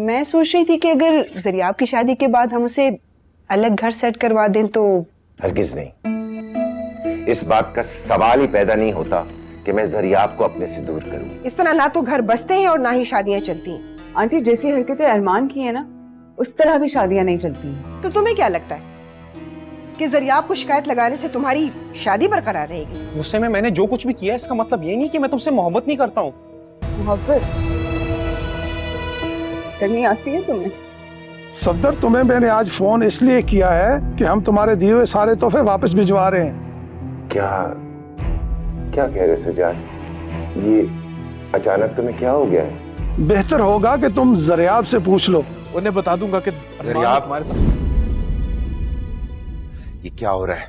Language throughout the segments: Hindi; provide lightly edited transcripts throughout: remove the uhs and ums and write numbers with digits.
मैं सोच रही थी कि अगर ज़रियाब की शादी के बाद हम उसे अलग घर सेट करवा दें तो। हरगिज नहीं, इस बात का सवाल ही पैदा नहीं होता कि मैं ज़रियाब को अपने से दूर करूं। इस तरह ना तो घर बसते हैं और ना ही शादियां चलती हैं। आंटी, जैसी हरकतें अरमान की है ना, उस तरह भी शादियां नहीं चलती हैं। तो तुम्हें क्या लगता है कि ज़रियाब को शिकायत लगाने से तुम्हारी शादी बरकरार रहेगी? गुस्से में मैंने जो कुछ भी किया इसका मतलब ये नहीं कि मैं तुमसे मोहब्बत नहीं करता हूँ। मोहब्बत करनी आती है तुम्हें? सफदर, तुम्हें मैंने आज फोन इसलिए किया है कि हम तुम्हारे दिए हुए सारे तोहफे वापस भिजवा रहे हैं। क्या क्या कह रहे हो सजाद? ये अचानक तुम्हें क्या हो गया है? बेहतर होगा कि तुम ज़रियाब से पूछ लो। उन्हें बता दूंगा कि ज़रियाब तुम्हारे साथ। ये क्या हो रहा है?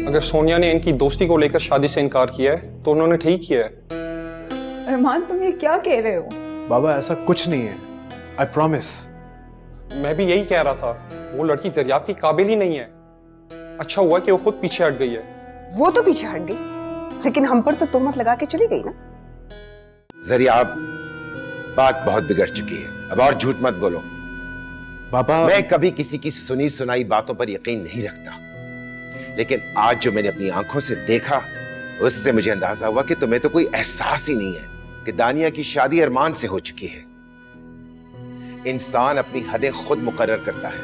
अगर सोनिया ने इनकी दोस्ती को लेकर शादी से इनकार किया है तो उन्होंने ठीक किया है। अरमान, तुम ये क्या कह रहे हो? बाबा, ऐसा कुछ नहीं है, आई प्रॉमिस। मैं भी यही कह रहा था, वो लड़की ज़रियाब की काबिल ही नहीं है। अच्छा हुआ कि वो खुद पीछे हट गई है। वो तो पीछे हट गई, लेकिन हम पर तो तोहमत लगा के चली गई ना। ज़रियाब, बात बहुत बिगड़ चुकी है, अब और झूठ मत बोलो। बाबा, मैं कभी किसी की सुनी सुनाई बातों पर यकीन नहीं रखता, लेकिन आज जो मैंने अपनी आंखों से देखा उससे मुझे अंदाजा हुआ कि तुम्हें तो कोई एहसास ही नहीं है कि दानिया की शादी अरमान से हो चुकी है। इंसान अपनी हदें खुद मुकर्रर करता है,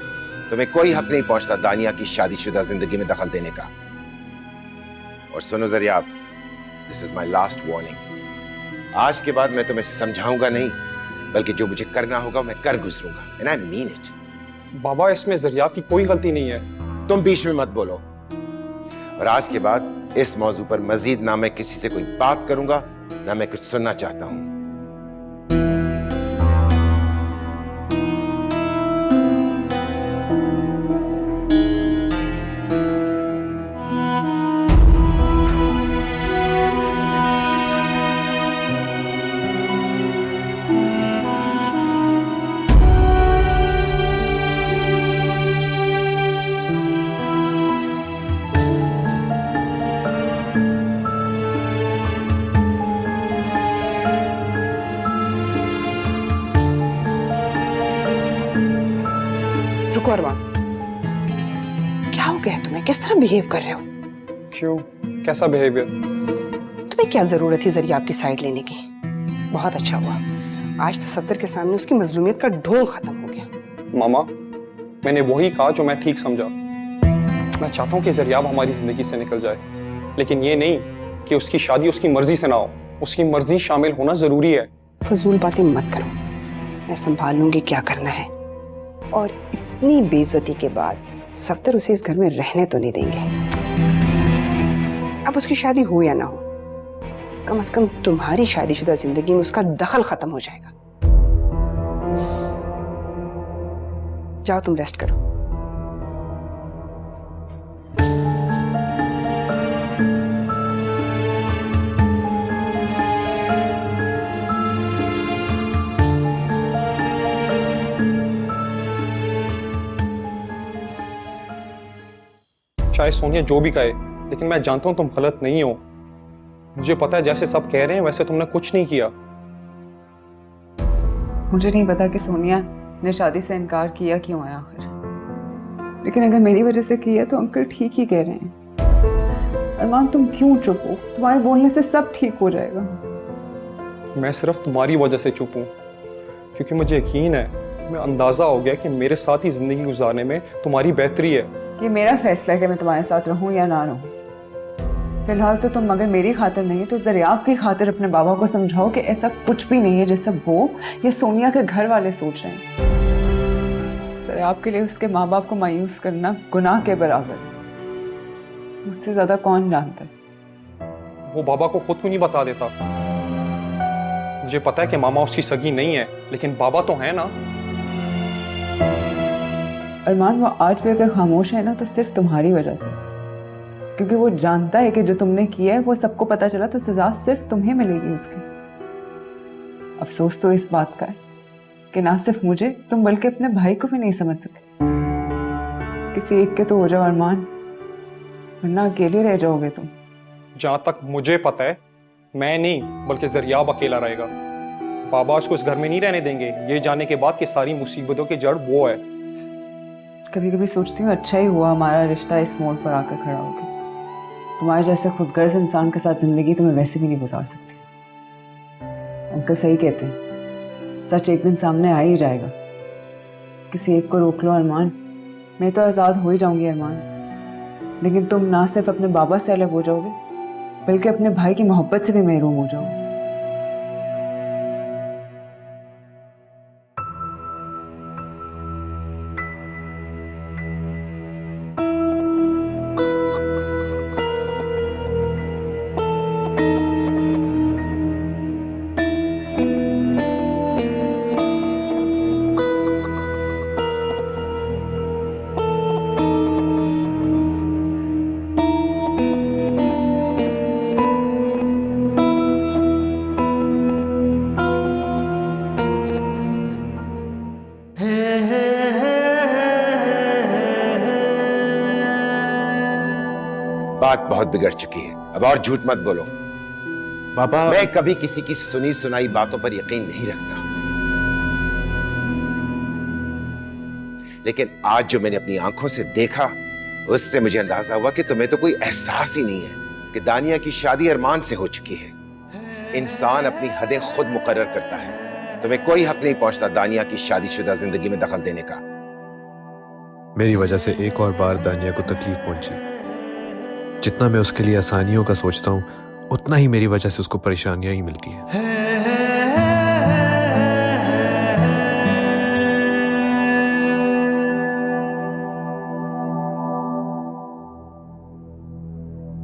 तुम्हें कोई हक नहीं पहुंचता दानिया की शादीशुदा जिंदगी में दखल देने का। और सुनो Zariyab, this is my last warning. आज के बाद मैं तुम्हें समझाऊंगा नहीं, बल्कि जो मुझे करना होगा मैं कर गुजरूंगा, एंड आई मीन इट। बाबा, इसमें ज़रियाब की कोई गलती नहीं है। तुम बीच में मत बोलो, और आज के बाद इस मौजू पर मजीद ना मैं किसी से कोई बात करूंगा, ना मैं कुछ सुनना चाहता हूं। रुको अरमान, क्या हो गया तुम्हें? किस तरह बिहेव कर रहे हो? क्यों? कैसा बिहेवियर? तुम्हें क्या जरूरत थी ज़रियाब की साइड लेने की? बहुत अच्छा हुआ, आज तो सफदर के सामने उसकी मजलूमियत का ढोंग खत्म हो गया। मामा, मैंने वही कहा जो मैं ठीक समझा। मैं चाहता हूँ कि ज़रियाब हमारी जिंदगी से निकल जाए, लेकिन ये नहीं कि उसकी शादी उसकी मर्जी से ना हो। उसकी मर्जी शामिल होना जरूरी है। फजूल बातें मत करो, मैं संभाल लूंगी क्या करना है। और इतनी बेइज्जती के बाद सफदर उसे इस घर में रहने तो नहीं देंगे। अब उसकी शादी हो या ना हो, कम से कम तुम्हारी शादीशुदा जिंदगी में उसका दखल खत्म हो जाएगा। जाओ तुम रेस्ट करो। चाहे सोनिया जो भी कहे, लेकिन मैं जानता हूं तुम गलत नहीं हो। मुझे पता है जैसे सब कह रहे हैं वैसे तुमने कुछ नहीं किया। मुझे नहीं पता कि सोनिया ने शादी से इनकार किया क्यों है आखिर, लेकिन अगर मेरी वजह से किया तो अंकल ठीक ही कह रहे हैं। अरमान, तुम क्यों चुप हो? तुम्हारे बोलने से सब ठीक हो जाएगा। मैं सिर्फ तुम्हारी वजह से चुप हूं, क्योंकि मुझे यकीन है, मैं अंदाजा हो गया कि मेरे साथ ही जिंदगी गुजारने में तुम्हारी बेहतरी है। ये मेरा फैसला है कि मैं तुम्हारे साथ रहूं या ना रहूं। फिलहाल तो तुम अगर मेरी खातिर नहीं तो ज़रियाब की खातिर अपने बाबा को समझाओ कि ऐसा कुछ भी नहीं है जैसा वो या सोनिया के घर वाले सोच रहे हैं। ज़रियाब के लिए उसके माँ बाप को मायूस करना गुनाह के बराबर है। मुझसे ज्यादा कौन जानता है? वो बाबा को खुद क्यों नहीं बता देता? मुझे पता है कि मामा उसकी सगी नहीं है, लेकिन बाबा तो है ना। अरमान, वो आज भी अगर खामोश है ना तो सिर्फ तुम्हारी वजह से, क्योंकि वो जानता है कि जो तुमने किया है वो सबको पता चला तो सजा सिर्फ तुम्हें मिलेगी उसकी। अफसोस तो इस बात का है कि ना सिर्फ मुझे तुम बल्कि अपने भाई को भी नहीं समझ सके। किसी एक के तो हो जाओ अरमान, वरना अकेले रह जाओगे तुम। जहां तक मुझे पता है, मैं नहीं बल्कि ज़रियाब अकेला रहेगा। बाबा उसको इस घर में नहीं रहने देंगे, ये जानने के बाद कि सारी मुसीबतों की जड़ वो है। कभी कभी सोचती हूँ अच्छा ही हुआ हमारा रिश्ता इस मोड़ पर आकर खड़ा हो गया। तुम्हारे जैसे खुदगर्ज इंसान के साथ जिंदगी तो मैं वैसे भी नहीं गुजार सकती। अंकल सही कहते हैं, सच एक दिन सामने आ ही जाएगा। किसी एक को रोक लो अरमान, मैं तो आज़ाद हो ही जाऊंगी अरमान, लेकिन तुम ना सिर्फ अपने बाबा से अलग हो जाओगे बल्कि अपने भाई की मोहब्बत से भी महरूम हो जाओगे। बात बहुत बिगड़ चुकी है, अब और झूठ मत बोलो। पापा मैं कभी किसी की सुनी सुनाई बातों पर यकीन नहीं रखता, लेकिन आज जो मैंने अपनी आंखों से देखा उससे मुझे अंदाजा हुआ कि तुम्हें तो कोई एहसास ही नहीं है कि दानिया की शादी अरमान से हो चुकी है। इंसान अपनी हदें खुद मुकर्रर करता है, तुम्हें कोई हक नहीं पहुंचता दानिया की शादीशुदा जिंदगी में दखल देने का। मेरी वजह से एक और बार दानिया को तकलीफ पहुंची। जितना मैं उसके लिए आसानियों का सोचता हूँ उतना ही मेरी वजह से उसको परेशानियां ही मिलती हैं।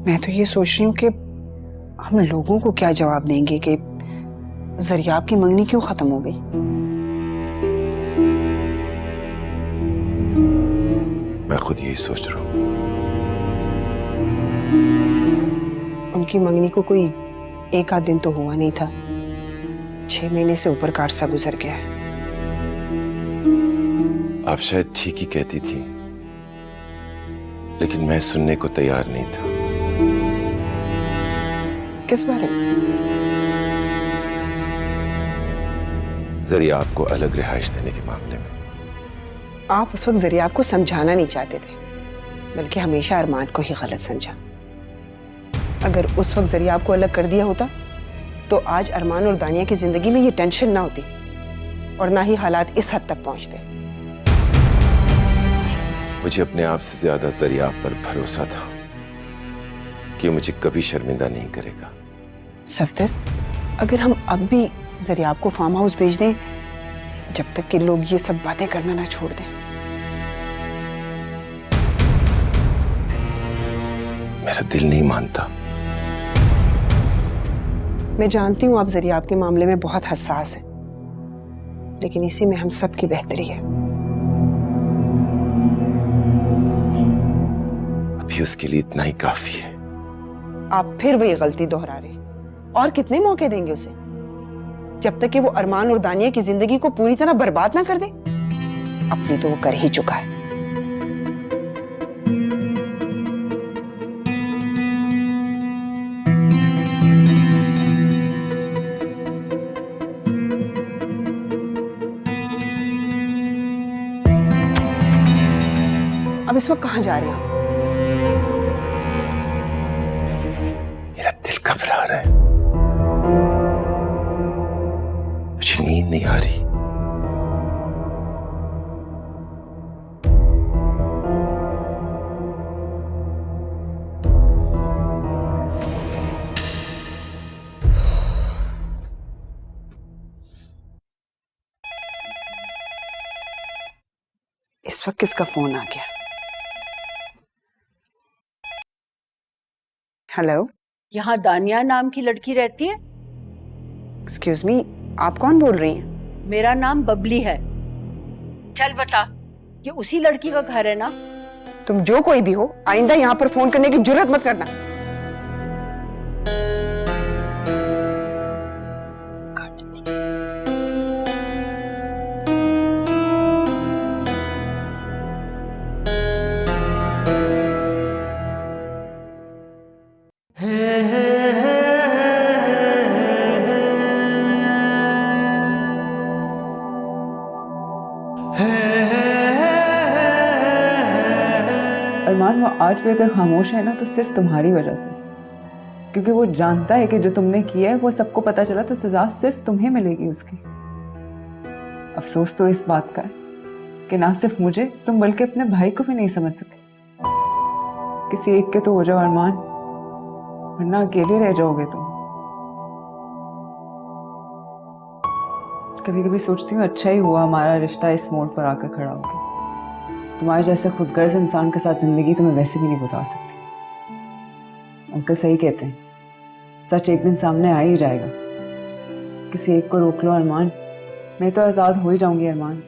मैं तो ये सोच रही हूँ कि हम लोगों को क्या जवाब देंगे कि जरियाब की मंगनी क्यों खत्म हो गई। मैं खुद यही सोच रहा हूं। उनकी मंगनी को कोई एक आध दिन तो हुआ नहीं था, 6 महीने से ऊपर का अरसा गुजर गया है। आप शायद ठीक ही कहती थी, लेकिन मैं सुनने को तैयार नहीं था। किस बारे में? जरिया आपको अलग रिहाइश देने के मामले में। आप उस वक्त जरियाब को समझाना नहीं चाहते थे, बल्कि हमेशा अरमान को ही गलत समझा। अगर उस वक्त जरियाब को अलग कर दिया होता तो आज अरमान और दानिया की जिंदगी में ये टेंशन ना होती और ना ही हालात इस हद तक पहुंचते। मुझे अपने आप से ज्यादा जरियाब पर भरोसा था कि मुझे कभी शर्मिंदा नहीं करेगा। सफदर, अगर हम अब भी जरियाब को फार्म हाउस भेज दें जब तक कि लोग ये सब बातें करना ना छोड़ दें। मेरा दिल नहीं मानता। मैं जानती हूं आप जरियाब के मामले में बहुत हसास हैं, लेकिन इसी में हम सब की बेहतरी है। अभी उसके लिए इतना ही काफी है। आप फिर वही गलती दोहरा रहे हैं। और कितने मौके देंगे उसे, जब तक कि वो अरमान और दानिया की जिंदगी को पूरी तरह बर्बाद ना कर दे? अपनी तो वो कर ही चुका है। अब इस वक्त कहां जा रहे हैं? मेरा दिल घबरा रहा है, मुझे नींद नहीं आ रही। इस वक्त किसका फोन आ गया? हेलो, यहाँ दानिया नाम की लड़की रहती है? एक्सक्यूज मी, आप कौन बोल रही हैं? मेरा नाम बबली है। चल बता, ये उसी लड़की का घर है ना? तुम जो कोई भी हो, आइंदा यहाँ पर फोन करने की जुर्रत मत करना। आज भी अगर खामोश है ना तो सिर्फ तुम्हारी वजह से, क्योंकि वो जानता है कि जो तुमने किया है वो सबको पता चला तो सजा सिर्फ तुम्हें मिलेगी उसकी। अफसोस तो इस बात का है कि ना सिर्फ मुझे तुम बल्कि अपने भाई को भी नहीं समझ सके। किसी एक के तो हो जाओ अरमान, वरना अकेले रह जाओगे तुम। कभी कभी सोचती हूँ अच्छा ही हुआ हमारा रिश्ता इस मोड़ पर आकर खड़ा हो गया। तुम्हारे जैसे खुदगर्ज इंसान के साथ जिंदगी तो मैं वैसे भी नहीं गुजार सकती। अंकल सही कहते हैं, सच एक दिन सामने आ ही जाएगा। किसी एक को रोक लो अरमान, मैं तो आज़ाद हो ही जाऊंगी अरमान,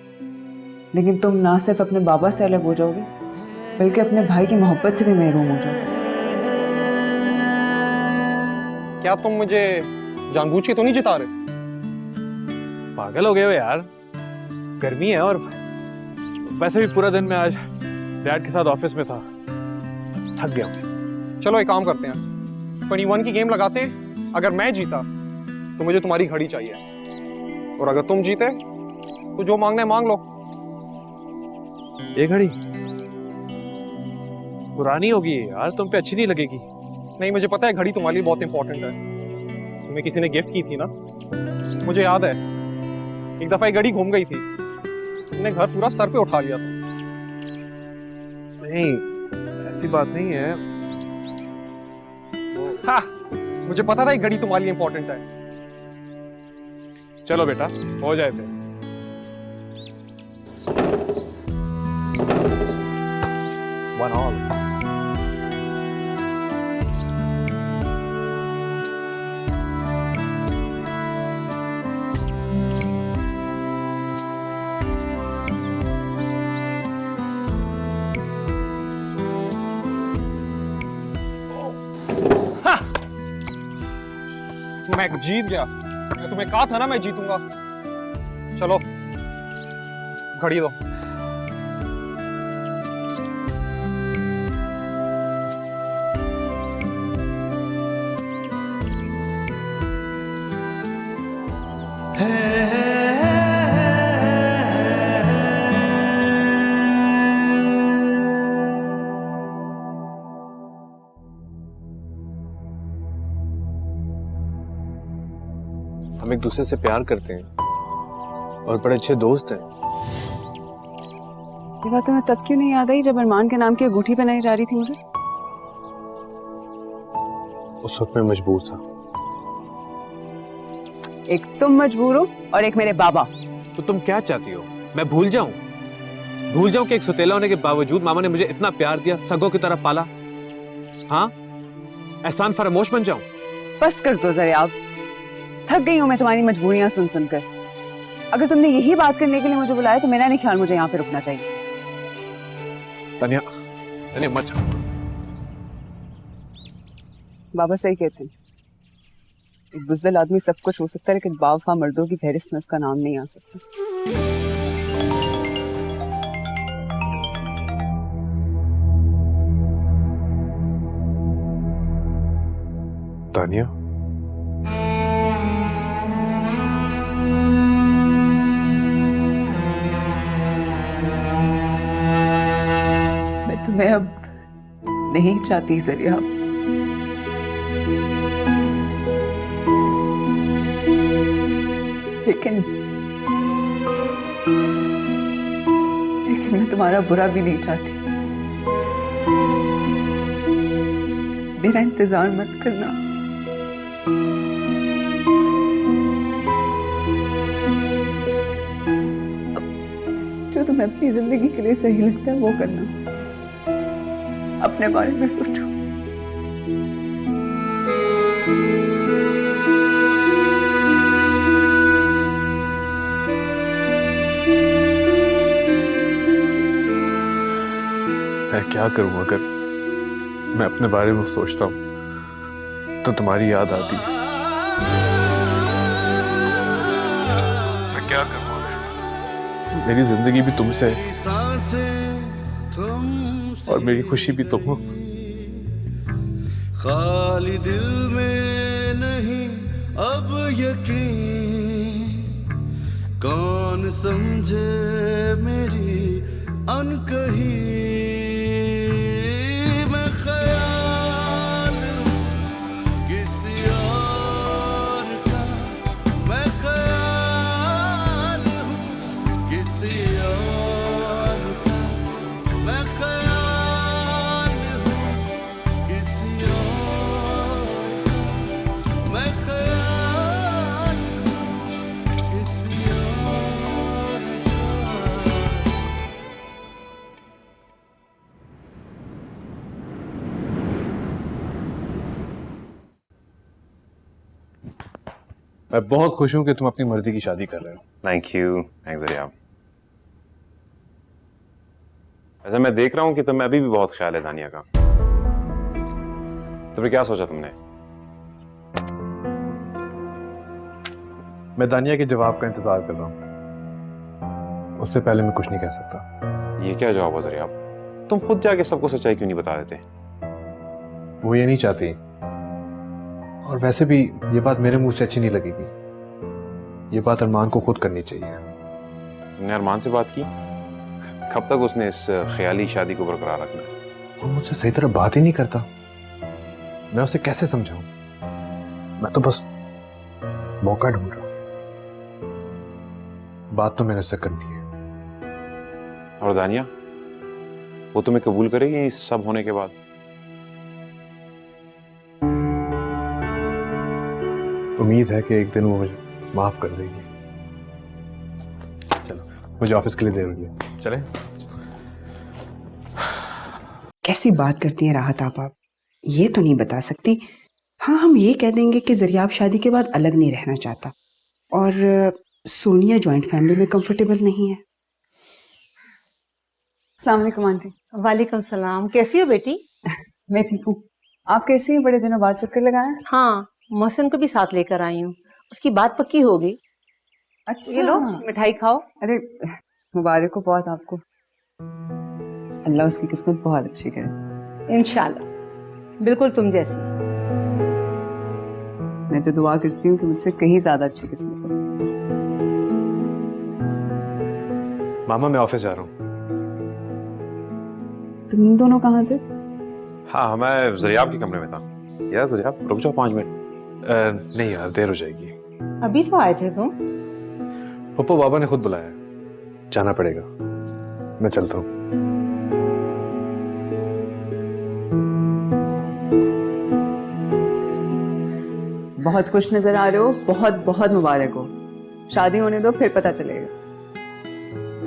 लेकिन तुम ना सिर्फ अपने बाबा से अलग हो जाओगे बल्कि अपने भाई की मोहब्बत से भी महरूम हो जाओगे। क्या तुम मुझे जानबूझ के तो नहीं जिता रहे? पागल हो गए हो यार, गर्मी है और वैसे भी पूरा दिन मैं आज डैड के साथ ऑफिस में था, थक गया हूं। चलो एक काम करते हैं, 21 की गेम लगाते हैं। अगर मैं जीता तो मुझे तुम्हारी घड़ी चाहिए, और अगर तुम जीते तो जो मांगना है मांग लो। ये घड़ी पुरानी होगी यार, तुम पे अच्छी नहीं लगेगी। नहीं, मुझे पता है घड़ी तुम्हारे लिए बहुत इंपॉर्टेंट है, तुम्हें किसी ने गिफ्ट की थी ना, मुझे याद है। एक दफा ये घड़ी घूम गई थी, तुमने घर पूरा सर पे उठा लिया था। नहीं, ऐसी बात नहीं है। हाँ, मुझे पता था ये घड़ी तुम्हारे लिए इंपॉर्टेंट है। चलो बेटा, हो जाए थे। One all. मैं जीत गया। मैं तुम्हें कहा था ना मैं जीतूंगा। चलो घड़ी दो। हम एक दूसरे से प्यार करते हैं और बड़े अच्छे दोस्त हैं। ये बात तुम्हें तब क्यों नहीं याद आई जब अरमान के नाम की अंगूठी पहनाई जा रही थी मुझे? उस वक्त मैं मजबूर था। एक तुम मजबूर हो और एक मेरे बाबा। तो तुम क्या चाहती हो, मैं भूल जाऊं? भूल जाऊं कि एक सुतेला होने के बावजूद मामा ने मुझे इतना प्यार दिया, सगों की तरह पाला? हाँ, एहसान फरामोश बन जाऊं? बस कर दो ज़रियाब, थक गई हूं मैं तुम्हारी मजबूरियां सुन सुनकर। अगर तुमने यही बात करने के लिए मुझे बुलाया तो मेरा नहीं ख्याल मुझे यहाँ पे रुकना चाहिए। तनिया, तनिया मत जाओ। बाबा सही कहते हैं, एक बुज़दिल आदमी सब कुछ हो सकता है लेकिन बावफा मर्दों की फहरिस्त में उसका नाम नहीं आ सकता। तानिया, मैं तुम्हें अब नहीं चाहती ज़रियाब। लेकिन मैं तुम्हारा बुरा भी नहीं चाहती। मेरा इंतजार मत करना। जो तुम्हें अपनी जिंदगी के लिए सही लगता है वो करना। अपने बारे में सोचो। मैं क्या करूं? अगर मैं अपने बारे में सोचता हूं तो तुम्हारी याद आती है। मैं क्या करूं? मेरी जिंदगी भी तुमसे है और मेरी खुशी भी तुम हो। खाली दिल में नहीं अब यकीन, कौन समझे मेरी अनकही मैं बहुत खुश हूं कि तुम अपनी मर्जी की शादी कर रहे हो। Thank you, thanks Zariyab. वैसे मैं देख रहा हूँ कि तुम्हें अभी भी बहुत ख्याल है दानिया का। तो फिर क्या सोचा तुमने? मैं दानिया के जवाब का इंतजार कर रहा हूं। उससे पहले मैं कुछ नहीं कह सकता। ये क्या जवाब है जरियाब? तुम खुद जाके सबको सच्चाई क्यों नहीं बता देते? वो ये नहीं चाहती, और वैसे भी ये बात मेरे मुंह से अच्छी नहीं लगेगी। ये बात अरमान को खुद करनी चाहिए। तुमने अरमान से बात की? कब तक उसने इस ख्याली शादी को बरकरार रखना? वो मुझसे सही तरह बात ही नहीं करता। मैं उसे कैसे समझाऊं? मैं तो बस मौका ढूंढ रहा हूं। बात तो मैंने उससे करनी है। और दानिया, वो तुम्हें कबूल करेगी इस सब होने के बाद? उम्मीद है कि एक दिन वो मुझे माफ कर देगी। चलो, मुझे ऑफिस के लिए देर हो गई है, चले? कैसी बात करती हैं राहत आप ये तो नहीं बता सकती। हाँ, हम ये कह देंगे कि जरियाब शादी के बाद अलग नहीं रहना चाहता, और सोनिया जॉइंट फैमिली में कंफर्टेबल नहीं है। अस्सलाम वालेकुम आंटी। वालेकुम सलाम, कैसी हो बेटी? मैं ठीक हूँ। आप कैसी हैं? बड़े दिनों बाद चक्कर लगाए। हाँ, मोहसिन को भी साथ लेकर आई हूँ। उसकी बात पक्की होगी। अच्छा, ये लो मिठाई खाओ। अरे मुबारक हो बहुत आपको। अल्लाह उसकी किस्मत बहुत अच्छी करे। इंशाल्लाह, बिल्कुल तुम जैसी। मैं तो दुआ करती हूँ कि मुझसे कहीं ज्यादा अच्छी किस्मत हो। मामा, मैं ऑफिस जा रहा हूँ। तुम दोनों कहाँ थे? हाँ, मैं जरियाब के कमरे में था। यार जरियाब, रुक जाओ 5 मिनट। नहीं यार, देर हो जाएगी। अभी तो आए थे तुम। पप्पू बाबा ने खुद बुलाया, जाना पड़ेगा। मैं चलता हूँ। बहुत खुश नजर आ रहे हो। बहुत बहुत मुबारक हो। शादी होने दो, फिर पता चलेगा।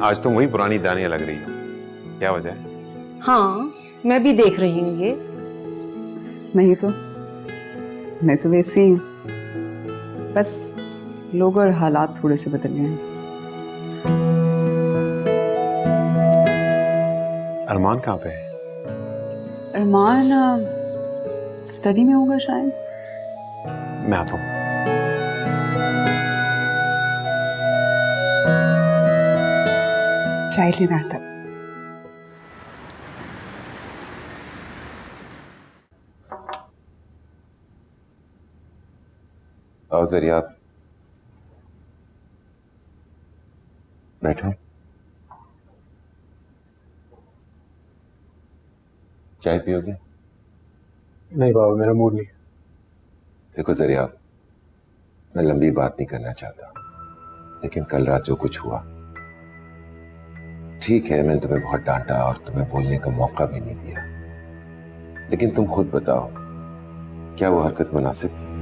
आज तुम वही पुरानी दानिया लग रही हो। क्या वजह है? हाँ, मैं भी देख रही हूँ ये। नहीं तो मैं तो वैसी ही हूँ, बस लोग और हालात थोड़े से बदल गए हैं। अरमान कहाँ पे है? अरमान स्टडी में होगा शायद। मैं आता हूँ। चाय ले रहा था। आओ जरियाब, बैठो। चाय पियोगे? नहीं बाबा, मेरा मूड नहीं। देखो जरियाब, मैं लंबी बात नहीं करना चाहता, लेकिन कल रात जो कुछ हुआ, ठीक है मैंने तुम्हें बहुत डांटा और तुम्हें बोलने का मौका भी नहीं दिया, लेकिन तुम खुद बताओ, क्या वो हरकत मुनासिब थी?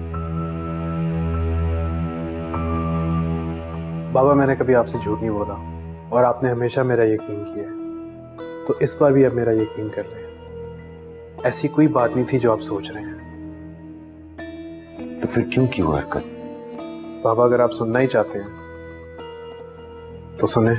बाबा, मैंने कभी आपसे झूठ नहीं बोला, और आपने हमेशा मेरा यकीन किया है, तो इस बार भी आप मेरा यकीन कर रहे हैं। ऐसी कोई बात नहीं थी जो आप सोच रहे हैं। तो फिर क्यों की वो हरकत? बाबा, अगर आप सुनना ही चाहते हैं तो सुने।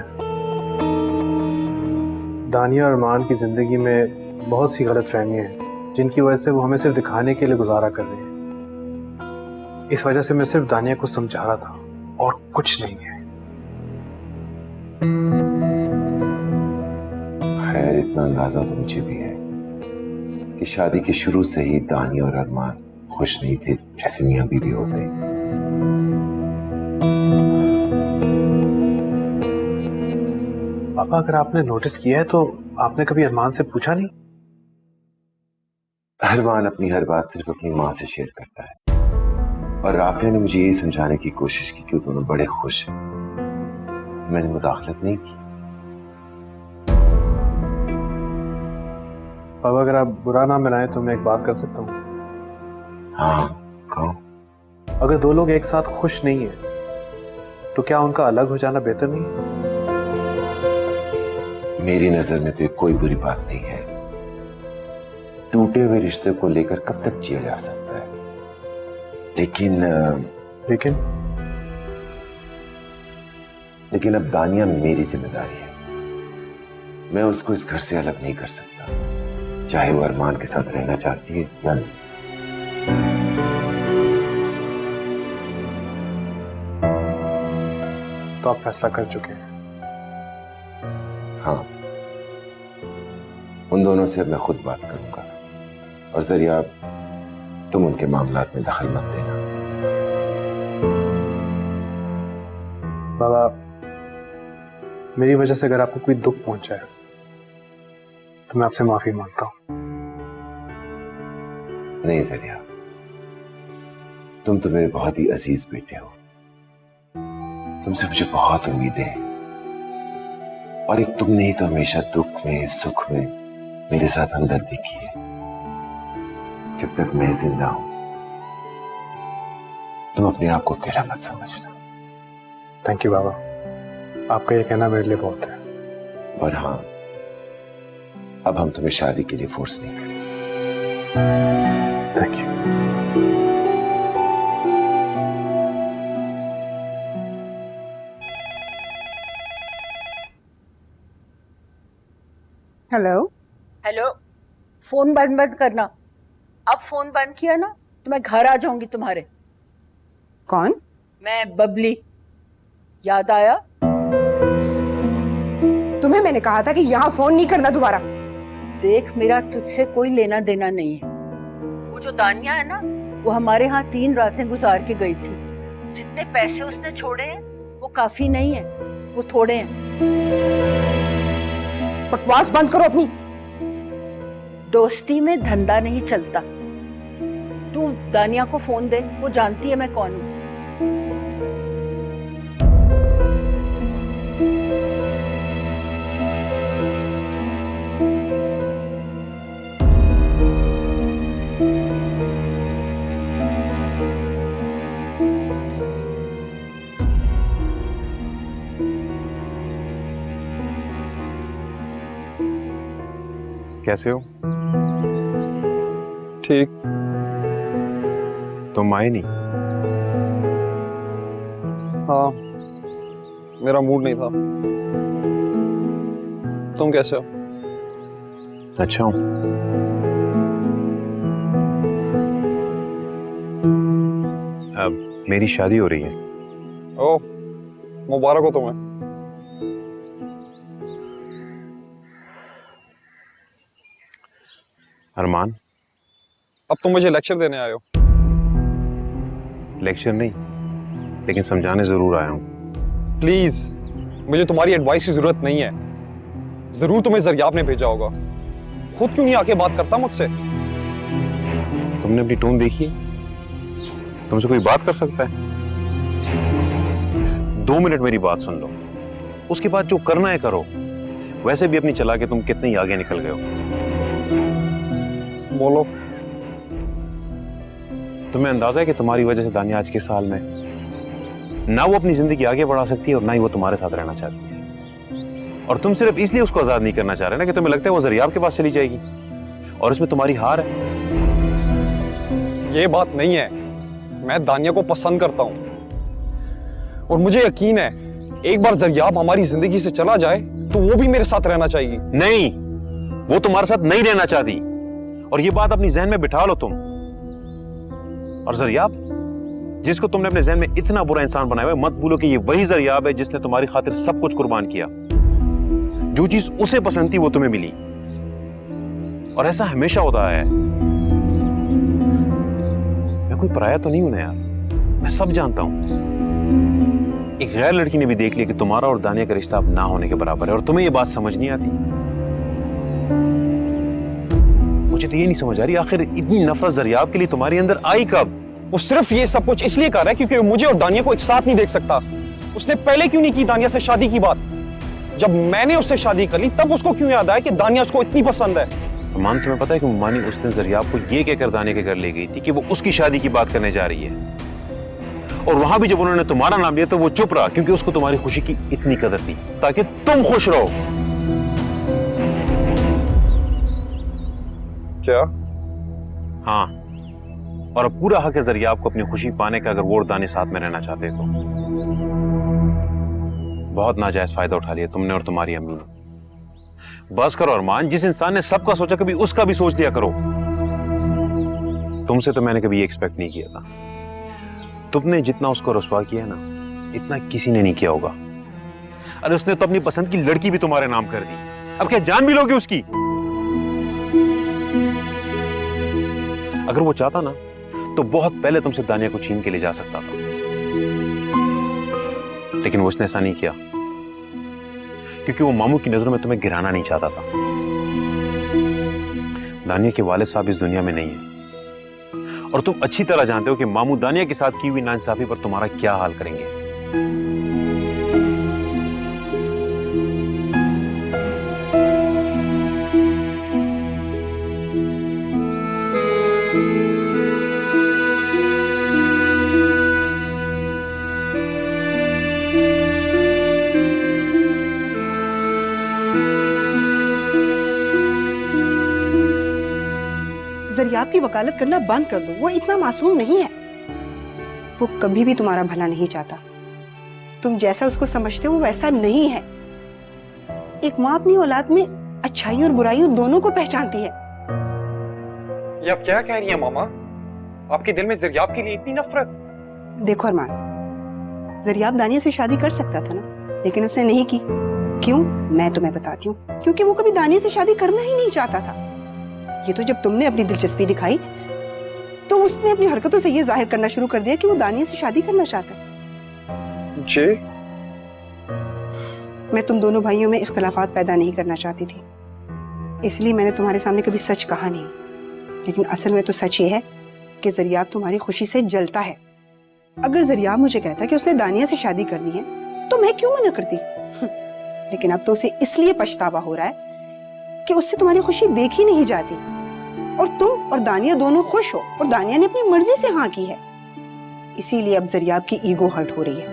दानिया और अरमान की जिंदगी में बहुत सी गलत फहमियां हैं, जिनकी वजह से वो हमें सिर्फ दिखाने के लिए गुजारा कर रहे हैं। इस वजह से मैं सिर्फ दानिया को समझा रहा था, और कुछ नहीं है। खैर, इतना अंदाजा तो मुझे भी है कि शादी के शुरू से ही दानिया और अरमान खुश नहीं थे, जैसे मियां बीवी होते हैं। पापा, अगर आपने नोटिस किया है तो आपने कभी अरमान से पूछा नहीं? अरमान अपनी हर बात सिर्फ अपनी माँ से शेयर करता है, और राफिया ने मुझे यही समझाने की कोशिश की कि वो दोनों बड़े खुश हैं। मैंने मुदाखलत नहीं की। पापा, अगर आप बुरा ना मनाएं तो मैं एक बात कर सकता हूँ? हाँ, कहो। अगर दो लोग एक साथ खुश नहीं है तो क्या उनका अलग हो जाना बेहतर नहीं है? मेरी नजर में तो ये कोई बुरी बात नहीं है। टूटे हुए रिश्ते को लेकर कब तक जिया जा सकता है, लेकिन लेकिन अब दानिया मेरी जिम्मेदारी है। मैं उसको इस घर से अलग नहीं कर सकता, चाहे वो अरमान के साथ रहना चाहती है या नहीं। तो आप फैसला कर चुके हैं? हाँ, उन दोनों से अब मैं खुद बात करूंगा। और जरिया, तुम उनके मामलात में दखल मत देना। बाबा, मेरी वजह से अगर आपको कोई दुख पहुंचा है तो मैं आपसे माफी मांगता हूं। नहीं जरिया, तुम तो मेरे बहुत ही अजीज बेटे हो। तुमसे मुझे बहुत उम्मीदें हैं, और एक तुमने ही तो हमेशा दुख में सुख में मेरे साथ हमदर्दी की है। जब तक मैं जिंदा हूं, तुम अपने आप को अकेला मत समझना। थैंक यू बाबा, आपका ये कहना मेरे लिए बहुत है। और हाँ, अब हम तुम्हें शादी के लिए फोर्स नहीं करेंगे। Thank you. Hello. Hello, phone बंद करना। अब फोन बंद किया ना तो मैं घर आ जाऊंगी तुम्हारे। कौन? मैं बबली। याद आया? तुम्हें मैंने कहा था कि यहाँ फोन नहीं करना दोबारा। देख, मेरा तुझसे कोई लेना देना नहीं है। वो जो दानिया है ना, वो हमारे यहाँ 3 रातें गुजार के गई थी। जितने पैसे उसने छोड़े हैं वो काफी नहीं है, वो थोड़े हैं। बकवास बंद करो अपनी। दोस्ती में धंधा नहीं चलता। तू दानिया को फोन दे, वो जानती है मैं कौन हूं। कैसे हो? ठीक। तुम आए नहीं? हाँ, मेरा मूड नहीं था। तुम कैसे हो? अच्छा हूं। अब मेरी शादी हो रही है। ओह, मुबारक हो तुम्हें। अरमान, अब तुम मुझे लेक्चर देने आए हो? लेक्चर नहीं, लेकिन समझाने जरूर आया हूं। प्लीज, मुझे तुम्हारी एडवाइस की जरूरत नहीं है। जरूर तुम्हें जरियाब ने भेजा होगा। खुद क्यों नहीं आके बात करता मुझसे? तुमने अपनी टोन देखी है? तुमसे कोई बात कर सकता है? 2 मिनट मेरी बात सुन लो, उसके बाद जो करना है करो। वैसे भी अपनी चला के तुम कितने ही आगे निकल गए हो। बोलो। तुम्हें अंदाजा है कि तुम्हारी वजह से दानिया आज के साल में ना वो अपनी जिंदगी आगे बढ़ा सकती है और ना ही वो तुम्हारे साथ रहना चाहती है। और तुम सिर्फ इसलिए उसको आजाद नहीं करना चाह रहे ना कि तुम्हें लगता है वो जरियाब के पास चली जाएगी, और इसमें तुम्हारी हार है। ये बात नहीं है। मैं दानिया को पसंद करता हूं, और मुझे यकीन है एक बार जरियाब हमारी जिंदगी से चला जाए तो वो भी मेरे साथ रहना चाहेगी। नहीं, वो तुम्हारे साथ नहीं रहना चाहती, और ये बात अपनी जहन में बिठा लो तुम। और जरियाब, जिसको तुमने अपने जहन में इतना बुरा इंसान बनाया है, मत भूलो कि ये वही जरियाब है जिसने तुम्हारी खातिर सब कुछ कुर्बान किया। जो चीज उसे पसंद थी वो तुम्हें मिली, और ऐसा हमेशा होता है। मैं कोई पराया तो नहीं हूं ना यार, मैं सब जानता हूं। एक गैर लड़की ने भी देख लिया कि तुम्हारा और दानिया का रिश्ता अब ना होने के बराबर है, और तुम्हें ये बात समझ नहीं आती। मुझे तो ये नहीं समझ आ रही, आखिर इतनी नफरत जरियाब के लिए तुम्हारे अंदर आई कब? वो सिर्फ ये सब कुछ इसलिए कर रहा है क्योंकि वो मुझे और दानिया को एक साथ नहीं देख सकता। उसने पहले क्यों नहीं की दानिया से शादी की बात? जब मैंने उससे शादी कर ली तब उसको क्यों याद आया कि दानिया उसको इतनी पसंद है? अमान, तुम्हें पता है कि मानी उस दिन जरियाब को ये कहकर दानिया के घर ले गई थी कि वो उसकी शादी की बात करने जा रही है, और वहां भी जब उन्होंने तुम्हारा नाम लिया तो वो चुप रहा, क्योंकि उसको तुम्हारी खुशी की इतनी कदर थी, ताकि तुम खुश रहो। क्या? हाँ, और अब पूरा हक है जरियाब को अपनी खुशी पाने का, अगर वो और दानिया साथ में रहना चाहते तो। बहुत नाजायज फायदा उठा लिया तुमने और तुम्हारी अम्मी ने। बस करो अरमान, जिस इंसान ने सबका सोचा कभी उसका भी सोच लिया करो। तुमसे तो मैंने कभी एक्सपेक्ट नहीं किया था। तुमने जितना उसको रुसवा किया ना, इतना किसी ने नहीं किया होगा। अरे उसने तो अपनी पसंद की लड़की भी तुम्हारे नाम कर दी, अब क्या जान भी लोगे उसकी? अगर वो चाहता ना तो बहुत पहले तुमसे दानिया को छीन के ले जा सकता था, लेकिन वो उसने ऐसा नहीं किया क्योंकि वो मामू की नजरों में तुम्हें गिराना नहीं चाहता था। दानिया के वालिद साहब इस दुनिया में नहीं है और तुम अच्छी तरह जानते हो कि मामू दानिया के साथ की हुई नाइंसाफी पर तुम्हारा क्या हाल करेंगे। जरियाब की वकालत करना बंद कर दो, वो इतना मासूम नहीं है। वो कभी भी तुम्हारा भला नहीं चाहता। तुम जैसा उसको समझते हो वो वैसा नहीं है। एक माँ अपनी औलाद में अच्छाई और बुराई दोनों को पहचानती है। ये आप क्या कह रही हैं मामा? आपके दिल में जरियाब के लिए इतनी नफरत? देखो अरमान, जरियाब दानिया से शादी कर सकता था ना, लेकिन उसने नहीं की। क्यों? मैं तुम्हें बताती हूँ। क्योंकि वो कभी दानिया से शादी करना ही नहीं चाहता था। ये तो जब तुमने अपनी दिलचस्पी दिखाई तो उसने अपनी हरकतों से ये जाहिर करना शुरू कर दिया कि वो दानिया से शादी करना चाहता है। जी? मैं तुम दोनों भाइयों में इख्तिलाफात पैदा नहीं करना चाहती थी, इसलिए मैंने तुम्हारे सामने कभी सच कहा नहीं। लेकिन असल में तो सच ये है कि जरियाब तुम्हारी खुशी से जलता है। अगर जरियाब मुझे कहता कि उसने दानिया से शादी करनी है तो मैं क्यों मना करती। लेकिन अब तो उसे इसलिए पछतावा हो रहा है कि उससे तुम्हारी खुशी देखी नहीं जाती और तुम और दानिया दोनों खुश हो, और दानिया ने अपनी मर्जी से हाँ की है। इसीलिए अब जरियाब की ईगो हर्ट हो रही है।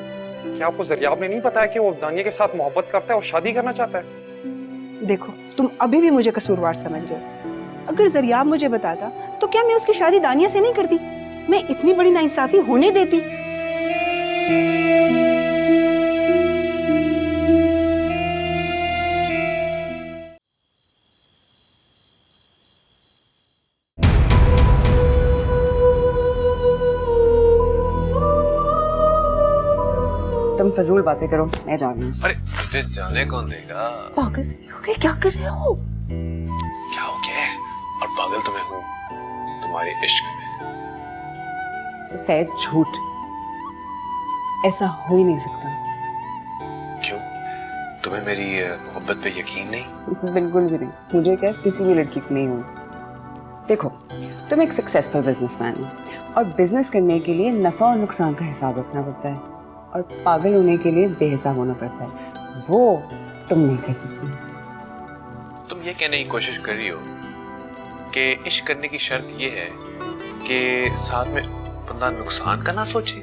क्या आपको जरियाब ने नहीं बताया कि वो दानिया के साथ मोहब्बत करता है और शादी करना चाहता है? देखो, तुम अभी भी मुझे कसूरवार समझ रहे हो। अगर जरियाब मुझे बताता तो क्या मैं उसकी शादी दानिया से नहीं करती? मैं इतनी बड़ी नाइंसाफी होने देती? तुम फजूल बातें करो, मैं जा रही हूँ। अरे मुझे जाने कौन देगा? पागल हो गए, क्या कर रहे हो? क्या हो गया? और पागल तो मैं हूँ तुम्हारे इश्क में। सफेद झूठ, ऐसा हो ही नहीं सकता। क्यों? तुम्हें मेरी मोहब्बत पे यकीन नहीं? बिल्कुल भी नहीं। मुझे क्या, किसी भी लड़की को नहीं हुई। देखो, तुम एक सक्सेसफुल बिजनेसमैन हो और बिजनेस करने के लिए नफा और नुकसान का हिसाब रखना पड़ता है, और पागल होने के लिए बेहिसाब होना पड़ता है। वो तुम नहीं कर सकती। तुम ये कहने की कोशिश कर रही हो कि इश्क करने की शर्त ये है कि साथ में बंदा नुकसान का ना सोचे?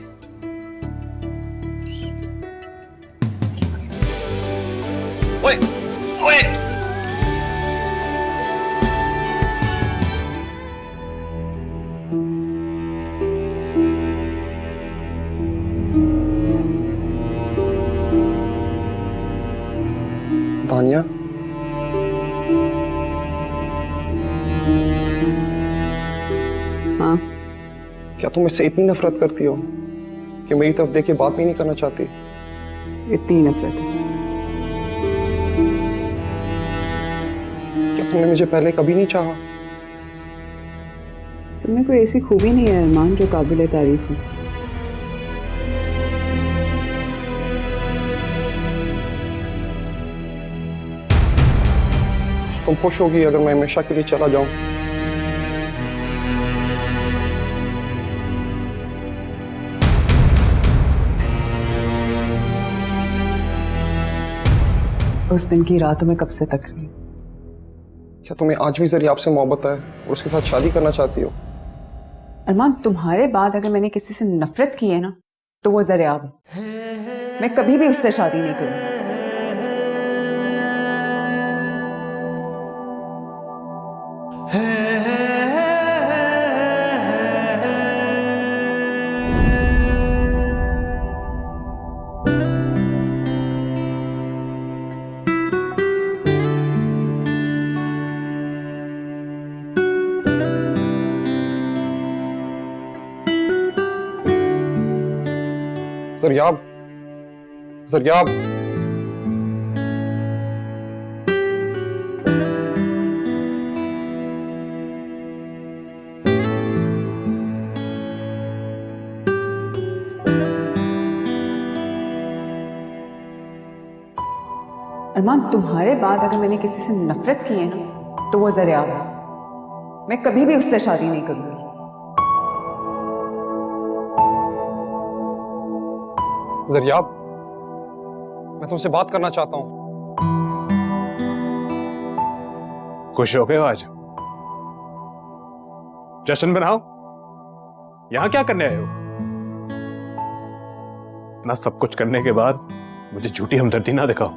ओए, ओए! दानिया, हाँ, क्या तुम इससे इतनी नफरत करती हो कि मेरी तरफ देख के बात भी नहीं करना चाहती? इतनी नफरत है। क्या तुमने मुझे पहले कभी नहीं चाहा? तुम्हें कोई ऐसी खूबी नहीं है अरमान जो काबिल तारीफ हो। तुम खुश होगी अगर मैं हमेशा के लिए चला जाऊं? उस दिन की रातों में कब से तक रही। क्या तुम्हें आज भी जरियाब से मोहब्बत है और उसके साथ शादी करना चाहती हो? अरमान, तुम्हारे बाद अगर मैंने किसी से नफरत की है ना तो वो जरियाब है। मैं कभी भी उससे शादी नहीं करूंगी। जरियाब, जरियाब, अरमान, तुम्हारे बाद अगर मैंने किसी से नफरत की है ना तो वो जरियाब है। मैं कभी भी उससे शादी नहीं करूंगी। जरियाब, मैं तुमसे बात करना चाहता हूं। खुश हो गए हो आज? जश्न बनाओ। यहां क्या करने आए हो? इतना सब कुछ करने के बाद मुझे झूठी हमदर्दी ना दिखाओ।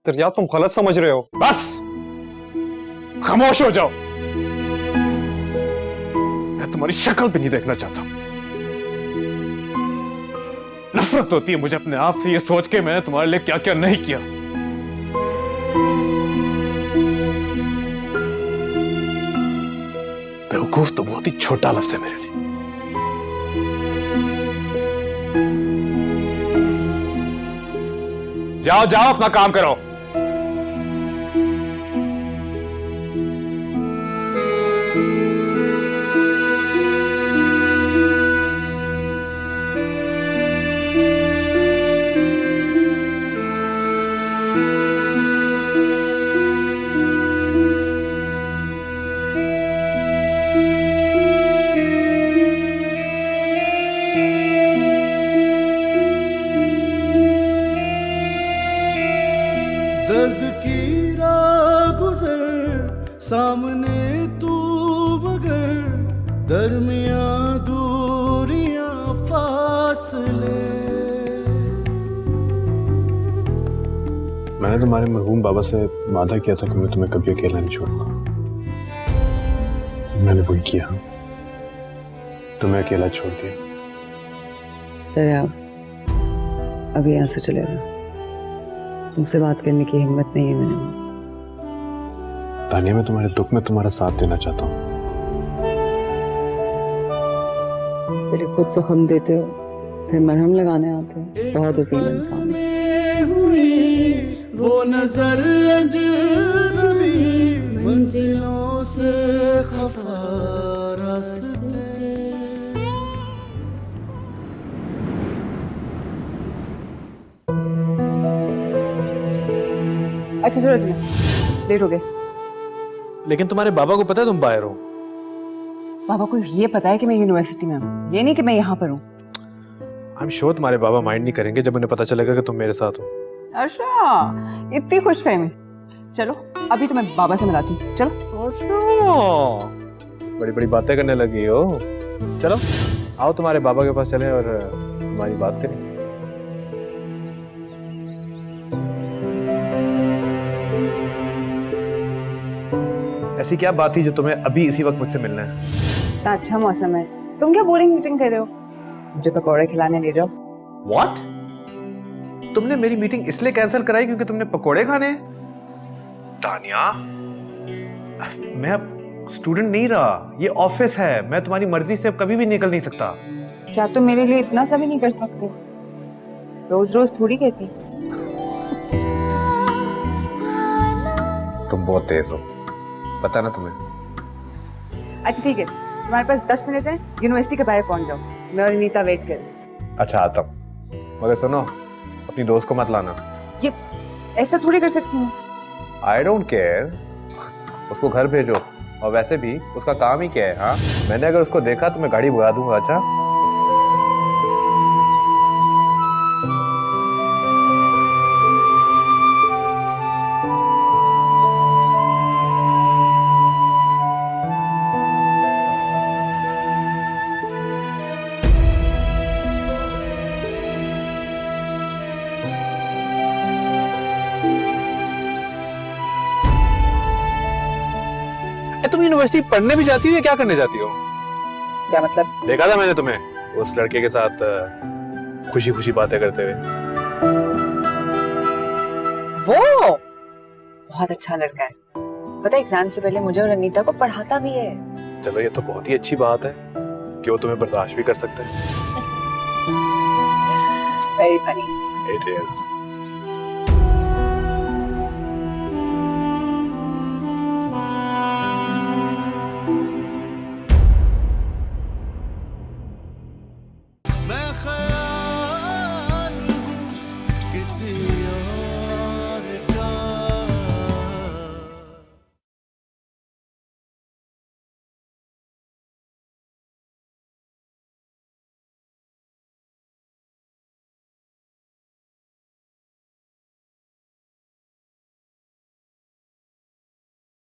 जरियाब, तुम गलत समझ रहे हो। बस खामोश हो जाओ। मैं तुम्हारी शक्ल भी नहीं देखना चाहता। नफरत होती है मुझे अपने आप से, ये सोच के मैंने तुम्हारे लिए क्या क्या नहीं किया। बेवकूफ तो बहुत ही छोटा लफ्ज है मेरे लिए। जाओ जाओ, अपना काम करो। दर्द की राह गुजर सामने तू मगर दरमिया दूरियां फासले। मैंने तुम्हारे मरहूम बाबा से वादा किया था कि मैं तुम्हें कभी अकेला नहीं छोड़ूंगा। मैंने वही किया, तुम्हें अकेला छोड़ दिया। जरियाब, अभी यहाँ से चले जाओ। तुमसे बात करने की हिम्मत नहीं है मैंने। तानिया, मैं तुम्हारे दुख में तुम्हारा साथ देना चाहता हूँ। पहले खुद जख्म देते हो, फिर मरहम लगाने आते हो। बहुत अजीब इंसान है। हुई वो नजर अजनबी मंजिलों से खफा रास्ते। अच्छा चलो चलो, लेट हो गए। लेकिन तुम्हारे बाबा को पता है तुम बाहर हो? पापा को ये पता है कि मैं यूनिवर्सिटी में हूँ, ये नहीं कि मैं यहाँ पर हूँ। आई एम श्योर तुम्हारे बाबा माइंड नहीं करेंगे जब उन्हें पता चलेगा कि तुम मेरे साथ हो। अच्छा, इतनी खुशफहमी। चलो अभी तो मैं बाबा से मिलाती हूँ। चलो। अच्छा, बड़ी बड़ी बातें करने लगी हो। चलो आओ तुम्हारे बाबा के पास चलें और तुम्हारी बात करें। ऐसी क्या बात थी जो तुम्हें अभी इसी वक्त मुझसे मिलना है? इतना अच्छा मौसम है, तुम क्या बोरिंग मीटिंग कर रहे हो? मुझे पकौड़े खिलाने ले जाओ। What? तुमने मेरी मीटिंग इसलिए कैंसिल कराई क्योंकि तुमने पकोड़े खाने? तानिया, मैं अब स्टूडेंट नहीं रहा, ये ऑफिस है। मैं तुम्हारी मर्जी से अब कभी भी निकल नहीं सकता। क्या तुम मेरे लिए इतना सा भी नहीं कर सकते? रोज रोज थोड़ी कहती। तुम बहुत तेज हो, पता ना तुम्हें। अच्छा ठीक है, तुम्हारे पास 10 मिनट है, यूनिवर्सिटी के बाहर पहुंच जाओ। मैं और नीता वेट कर रही। अच्छा आता हूँ, मगर सुनो अपनी दोस्त को मत लाना। ये ऐसा थोड़ी कर सकती हूँ। आई डोंट केयर, उसको घर भेजो। और वैसे भी उसका काम ही क्या है? हाँ, मैंने अगर उसको देखा तो मैं गाड़ी भगा दूंगा। अच्छा तुम यूनिवर्सिटी पढ़ने भी जाती हो या क्या करने जाती हो? क्या मतलब? देखा था मैंने तुम्हें उस लड़के के साथ खुशी खुशी बातें करते हुए। वो बहुत अच्छा लड़का है, पता है एग्जाम से पहले मुझे और अनीता को पढ़ाता भी है। चलो ये तो बहुत ही अच्छी बात है कि वो तुम्हें बर्दाश्त भी कर सकता है। very funny. It is.